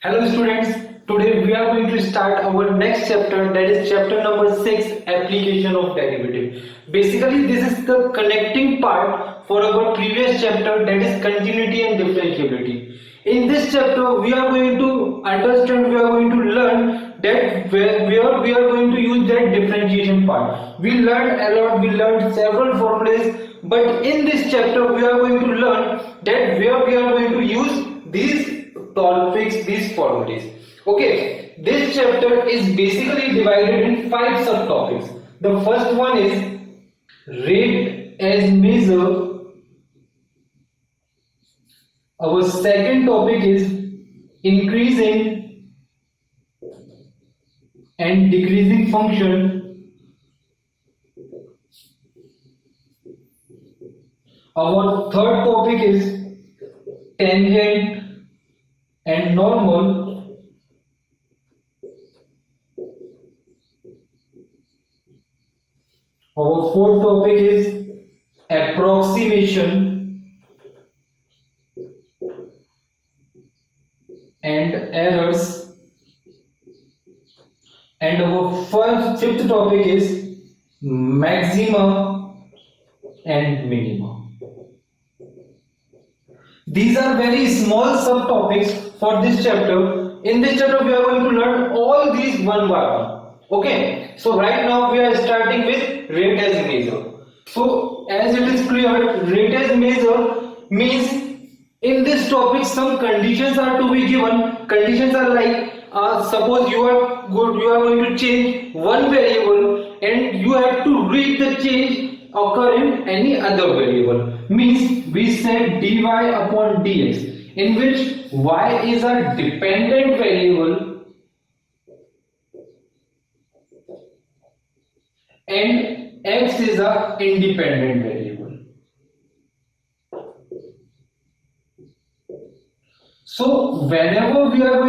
Hello students, today we are going to start our next chapter, that is chapter number 6, application of derivative. Basically this is the connecting part for our previous chapter, that is continuity and differentiability. In this chapter we are going to understand, we are going to learn that where we are going to use that differentiation part. We learned a lot, we learned several formulas, but in this chapter we are going to learn that where we are going to use these topics, these formulas. Okay, this chapter is basically divided in 5 subtopics. The first one is rate as measure. Our second topic is increasing and decreasing function. Our third topic is tangent and normal. Our fourth topic is approximation and errors, and our fifth topic is maxima and minima. These are very small subtopics for this chapter. In this chapter we are going to learn all these one by one. Okay, so right now we are starting with rate as measure. So as it is clear, rate as measure means in this topic some conditions are to be given. Conditions are like suppose you are going to change one variable and you have to read the change occur in any other variable. Means we said dy upon dx, in which y is a dependent variable and x is a independent variable. So whenever we are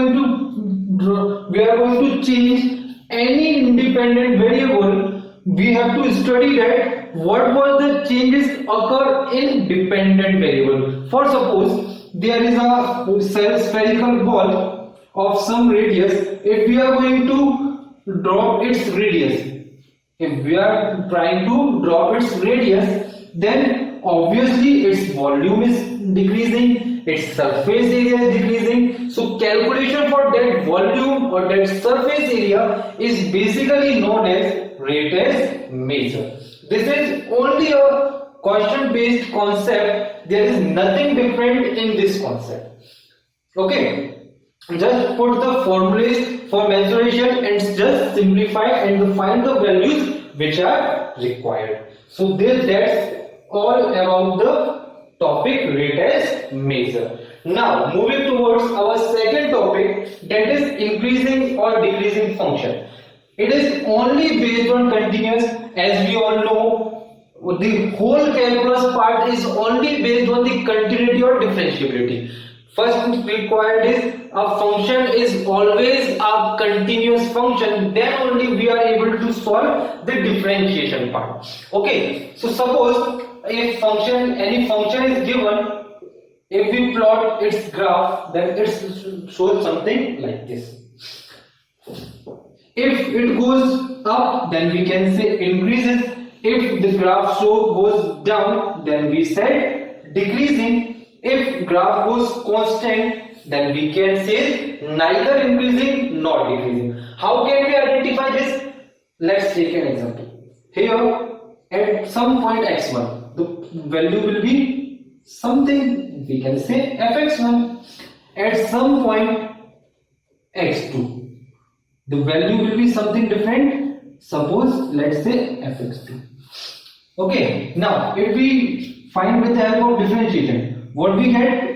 going to change any independent variable, we have to study that what was the changes occur in dependent variable. For suppose there is a spherical ball of some radius. If we are going to drop its radius, if we are trying to drop its radius, then obviously its volume is decreasing, its surface area is decreasing. So calculation for that volume or that surface area is basically known as rate as measure. This is only a question based concept. There is nothing different in this concept. Okay, just put the formulas for mensuration and just simplify and find the values which are required. So that's all about the topic rate as measure. Now moving towards our second topic, that is increasing or decreasing function. It is only based on continuous. As we all know, the whole calculus part is only based on the continuity or differentiability. First required is a function is always a continuous function, then only we are able to solve the differentiation part. Okay, so suppose if any function is given, if we plot its graph, then it shows something like this. If it goes up, then we can say increases. If the graph goes down, then we say decreasing. If graph goes constant, then we can say neither increasing nor decreasing. How can we identify this? Let's take an example. Here at some point x1, the value will be something, we can say fx1. At some point x2, the value will be something different. Suppose let's say fx2. Okay, now if we find with the help of differentiation, what we get?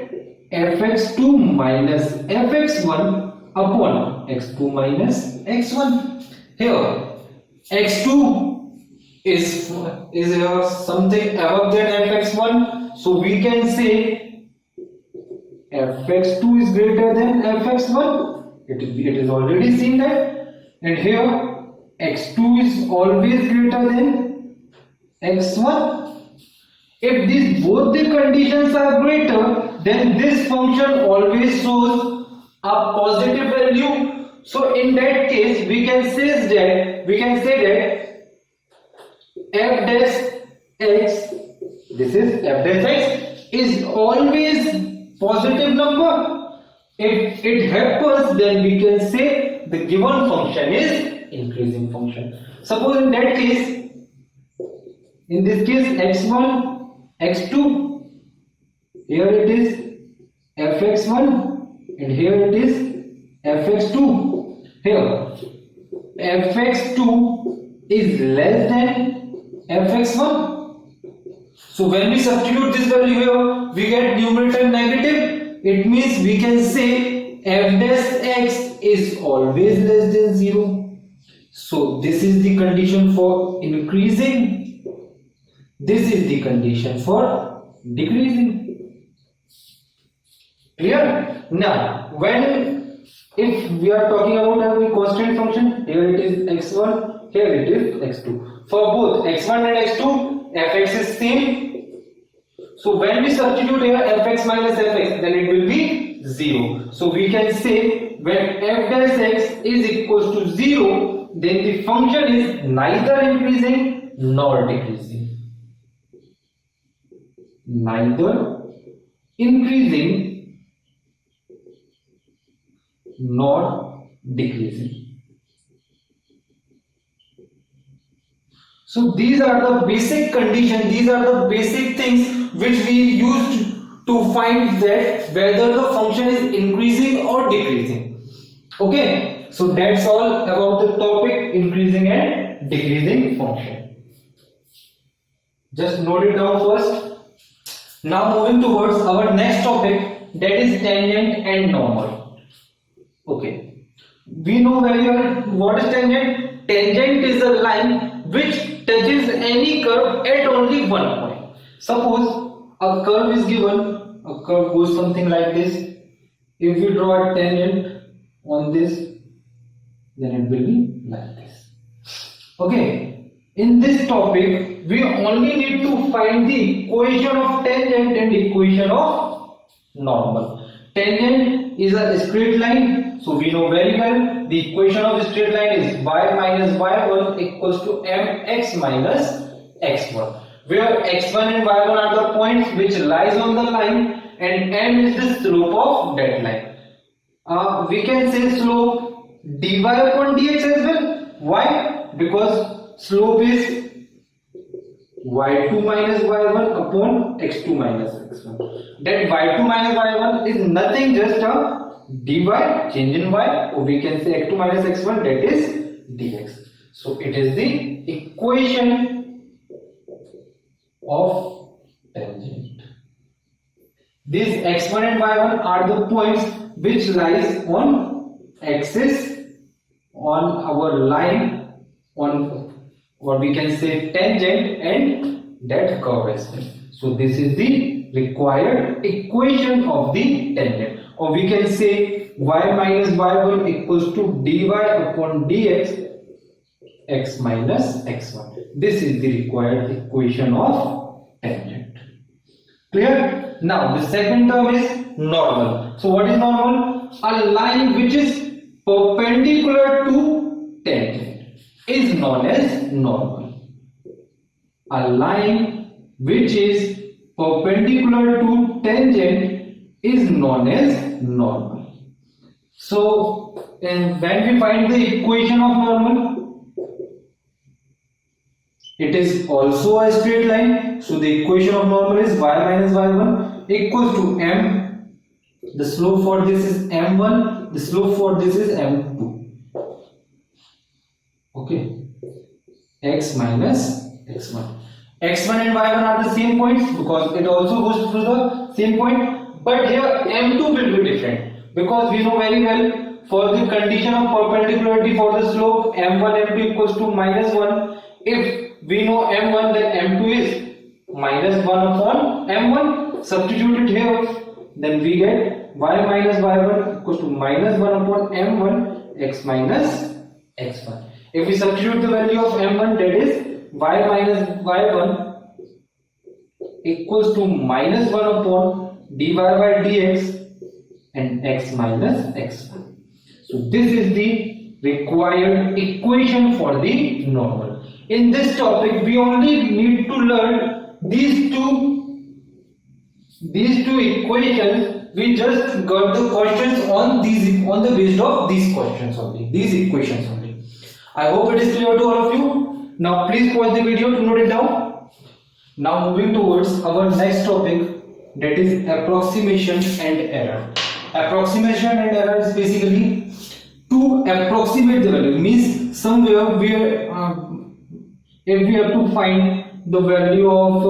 Fx2 minus fx1 upon x2 minus x1. Here x2 is something above than fx1, so we can say fx2 is greater than fx1. It is already seen that. And here x2 is always greater than x1. If these both the conditions are greater, then this function always shows a positive value, so in that case we can say that f dash x, this is f dash x, is always positive number. If it happens, then we can say the given function is increasing function. Suppose in that case, in this case x1, x2, here it is fx1 and here it is fx2. Here fx2 is less than fx1. So when we substitute this value here, we get numerator negative. It means we can say f dash x is always less than 0. So this is the condition for increasing. This is the condition for decreasing. Clear? Now, if we are talking about a constant function, here it is x1, here it is x2. For both x1 and x2, fx is same. So when we substitute here fx minus fx, then it will be 0. So we can say when f dash x is equals to 0, then the function is neither increasing nor decreasing. Neither increasing nor decreasing. So these are the basic conditions, these are the basic things which we used to find that whether the function is increasing or decreasing. Okay, so that's all about the topic increasing and decreasing function. Just note it down first. Now moving towards our next topic, that is tangent and normal. Okay, we know very well what is tangent. Tangent is a line which touches any curve at only one point. Suppose a curve is given, a curve goes something like this. If we draw a tangent on this, then it will be like this. Okay, in this topic we only need to find the equation of tangent and equation of normal. Tangent is a straight line, so we know very well the equation of a straight line is y minus y1 equals to mx minus x1, where x1 and y1 are the points which lies on the line and m is the slope of that line. We can say slope dy upon dx as well. Why? Because slope is y2 minus y1 upon x2 minus x1. That y2 minus y1 is nothing, just a dy, change in y, or we can say x2 minus x1, that is dx. So it is the equation of tangent. These x1 and y1 are the points which lies on axis on our line, on what we can say tangent and that curve as well. So this is the required equation of the tangent, or we can say y minus y1 equals to dy upon dx x minus x1. This is the required equation of tangent. Clear? Now the second term is normal. So what is normal? A line which is perpendicular to tangent is known as normal. A line which is perpendicular to tangent is known as normal. So when we find the equation of normal, it is also a straight line. So the equation of normal is y minus y1 equals to m. The slope for this is m1. The slope for this is m2. Okay. X minus x1. x1 and y1 are the same points because it also goes through the same point. But here m2 will be different because we know very well for the condition of perpendicularity for the slope m1 m2 equals to minus 1. If we know m1, then m2 is minus 1 upon m1. Substitute it here, then we get y minus y1 equals to minus 1 upon m1 x minus x1. If we substitute the value of m1, that is y minus y1 equals to minus 1 upon dy by dx and x minus x1. So this is the required equation for the normal. In this topic, we only need to learn these two equations. We just got the questions on the basis of these questions only, these equations only. I hope it is clear to all of you. Now please pause the video to note it down. Now moving towards our next topic, that is approximation and error. Approximation and error is basically to approximate the value, means somewhere where if we have to find the value of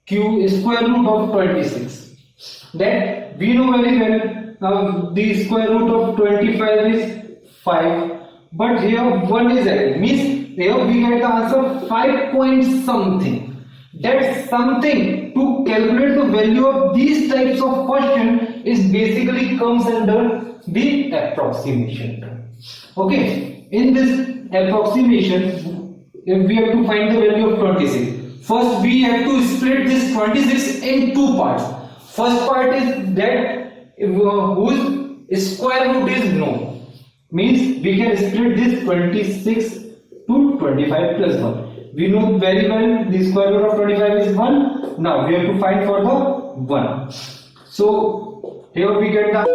q square root of 26, that we know very well the square root of 25 is 5, but here 1 is added, means here we get the answer 5 point something. That something to calculate the value of these types of question is basically comes under the approximation term. Okay, in this approximation, if we have to find the value of 26, first we have to split this 26 in two parts. First part is that whose square root is known, means we can split this 26 to 25 plus 1. We know very well the square root of 25 is 1. Now we have to find for the 1. So here we get the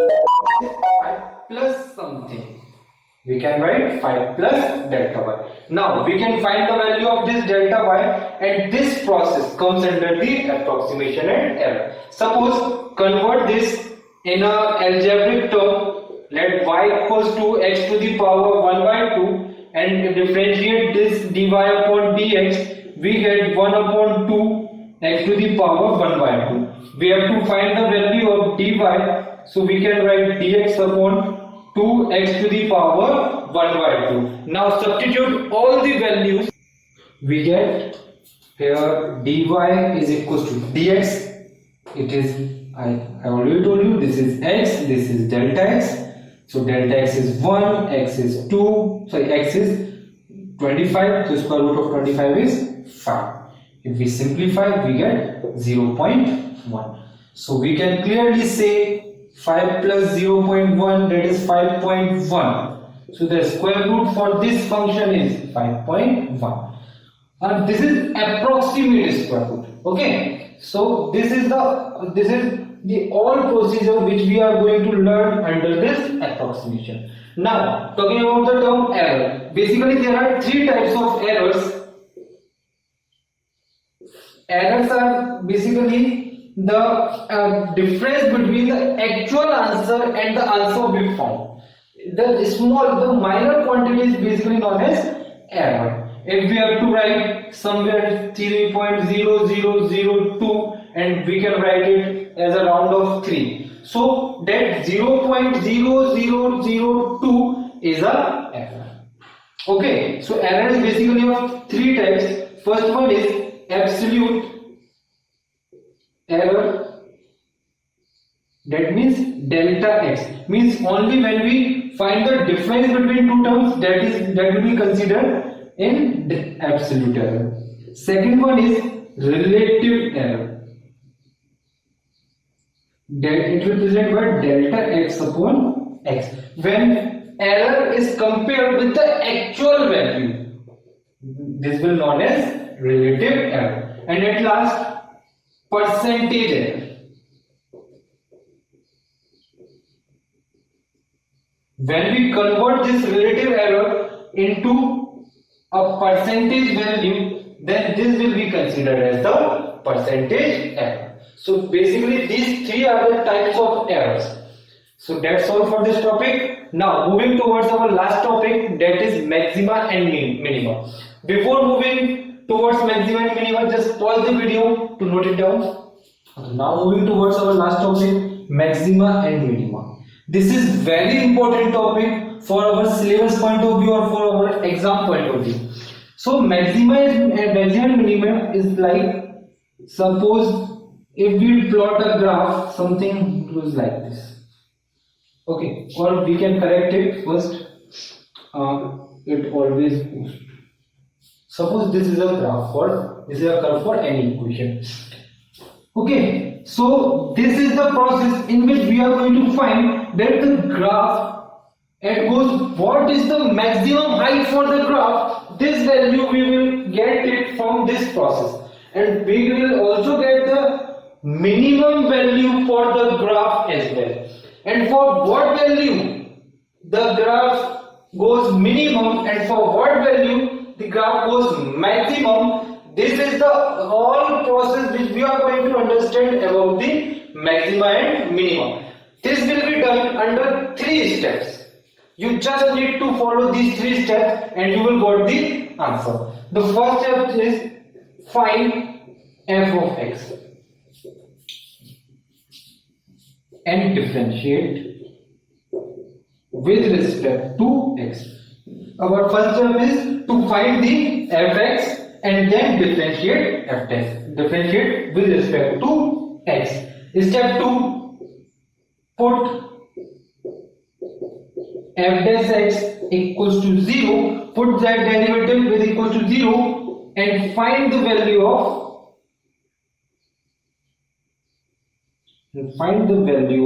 5 plus something. We can write 5 plus delta y. Now we can find the value of this delta y, and this process comes under the approximation and error. Suppose convert this in a algebraic term. Let y equals to x to the power 1 by 2. And differentiate this dy upon dx, we get 1 upon 2 x to the power 1 by 2. We have to find the value of dy, so we can write dx upon 2 x to the power 1 by 2. Now substitute all the values, we get here dy is equals to dx. It is, I already told you, this is x, this is delta x. So delta x is 1, x is 2, x is 25, so square root of 25 is 5. If we simplify, we get 0.1. So we can clearly say 5 plus 0.1, that is 5.1. So the square root for this function is 5.1. And this is approximate square root. Okay. So this is the all procedure which we are going to learn under this approximation. Now talking about the term error, basically there are three types of errors. Errors are basically the difference between the actual answer and the answer we found. The minor quantity is basically known as error. If we have to write somewhere 3.0002, and we can write it as a round of 3, so that 0.0002 is a error. Okay, so error is basically of three types. First one is absolute error, that means delta x, means only when we find the difference between two terms, that will be considered in absolute error. Second one is relative error, that it will represent by delta x upon x, when error is compared with the actual value. This will be known as relative error. And at last, percentage error. When we convert this relative error into a percentage value, then this will be considered as the percentage error. So basically these three are the types of errors. So that's all for this topic. Now moving towards our last topic, that is maxima and minima. Before moving towards maxima and minima, just pause the video to note it down. Now moving towards our last topic, maxima and minima. This is very important topic for our syllabus point of view or for our exam point of view. So maxima and minima is like, suppose if we plot a graph, something goes like this. Okay, or we can correct it first. It always goes. Suppose this is a graph for, this is a curve for any equation. Okay, So this is the process in which we are going to find that the graph it goes what is the maximum height for the graph. This value we will get it from this process, and we will also get the minimum value for the graph as well. And for what value the graph goes minimum and for what value the graph goes maximum, this is the whole process which we are going to understand about the maxima and minimum. This will be done under 3 steps. You just need to follow these 3 steps and you will get the answer. The first step is find f of x and differentiate with respect to x. Our first step is to find the fx and then differentiate f'. Differentiate with respect to x. Step 2, put f dash x equals to 0, put that derivative with equals to 0 and find the value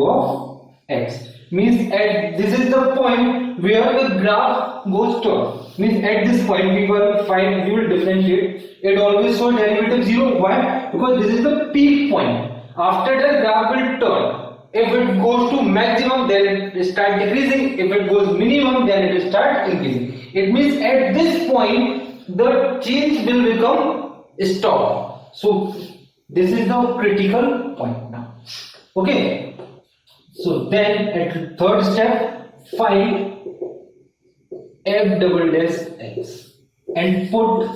of x. Means at this is the point where the graph goes turn. Means at this point we will differentiate. It always shows derivative 0. Why? Because this is the peak point. After that graph will turn. If it goes to maximum, then it start decreasing. If it goes minimum, then it will start increasing. It means at this point the change will become stop. So this is the critical point now. Okay. So then at the third step, find f double dash x and put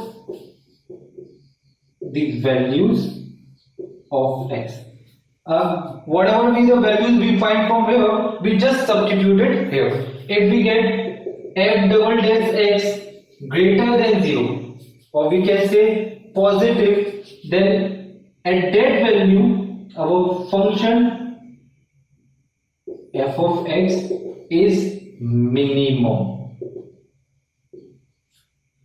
the values of x. Whatever be the values we find from here, we just substitute it here. If we get f double dash x greater than 0, or we can say positive, then at that value our function f of x is minimum.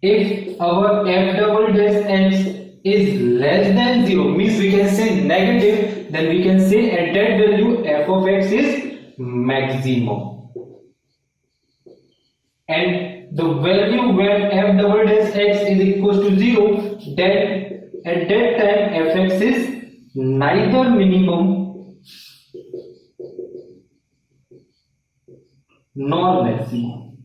If our f double dash x is less than 0, means we can say negative, then we can say at that value f of x is maximum. And the value when f double dash x is equals to 0, then at that time fx is neither minimum nor maximum.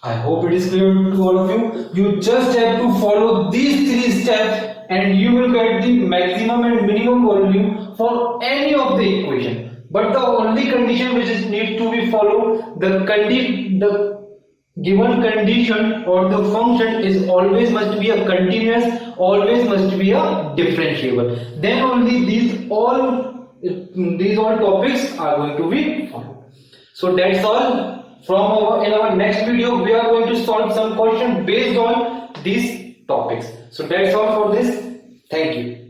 I hope it is clear to all of you. You just have to follow these 3 steps and you will get the maximum and minimum value for any of the equation. But the only condition which is need to be followed, the given condition or the function is always must be a continuous, always must be a differentiable. Then only these all topics are going to be followed. So that's all. In our next video, we are going to solve some questions based on these topics. So that's all for this. Thank you.